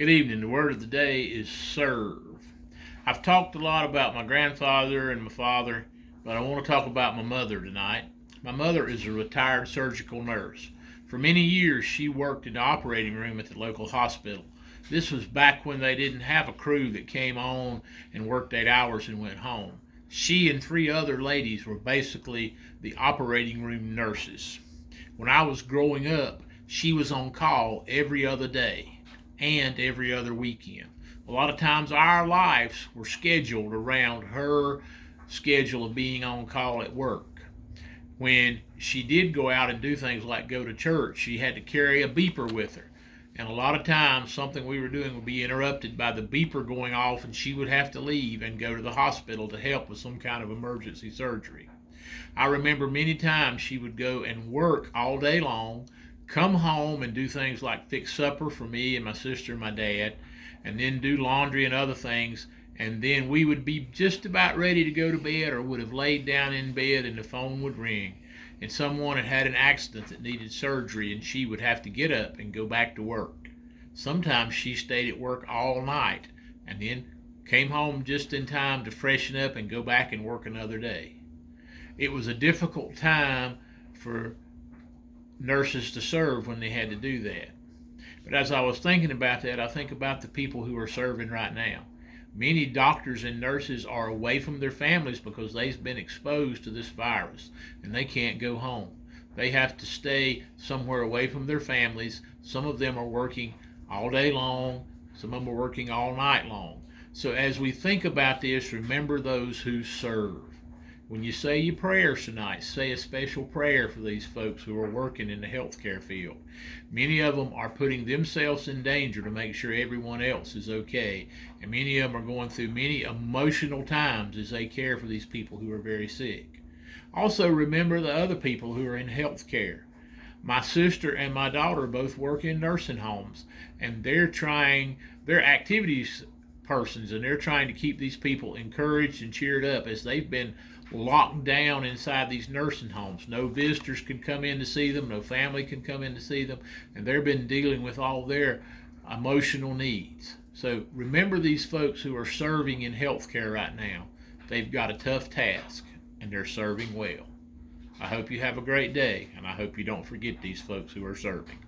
Good evening. The word of the day is serve. I've talked a lot about my grandfather and my father, but I want to talk about my mother tonight. My mother is a retired surgical nurse. For many years, she worked in the operating room at the local hospital. This was back when they didn't have a crew that came on and worked 8 hours and went home. She and three other ladies were basically the operating room nurses. When I was growing up, she was on call every other day and every other weekend. A lot of times our lives were scheduled around her schedule of being on call at work. When she did go out and do things like go to church, she had to carry a beeper with her. And a lot of times, something we were doing would be interrupted by the beeper going off, and she would have to leave and go to the hospital to help with some kind of emergency surgery. I remember many times she would go and work all day long, come home and do things like fix supper for me and my sister and my dad, and then do laundry and other things. And then we would be just about ready to go to bed or would have laid down in bed and the phone would ring. And someone had had an accident that needed surgery and she would have to get up and go back to work. Sometimes she stayed at work all night and then came home just in time to freshen up and go back and work another day. It was a difficult time for nurses to serve when they had to do that. But as I was thinking about that, I think about the people who are serving right now. Many doctors and nurses are away from their families because they've been exposed to this virus and they can't go home. They have to stay somewhere away from their families. Some of them are working all day long, some of them are working all night long. So as we think about this, remember those who serve. When you say your prayers tonight, say a special prayer for these folks who are working in the healthcare field. Many of them are putting themselves in danger to make sure everyone else is okay. And many of them are going through many emotional times as they care for these people who are very sick. Also remember the other people who are in healthcare. My sister and my daughter both work in nursing homes, and they're activities persons, and they're trying to keep these people encouraged and cheered up as they've been locked down inside these nursing homes. No visitors can come in to see them, no family can come in to see them, and they've been dealing with all their emotional needs. So remember these folks who are serving in healthcare right now. They've got a tough task, and they're serving well. I hope you have a great day, and I hope you don't forget these folks who are serving.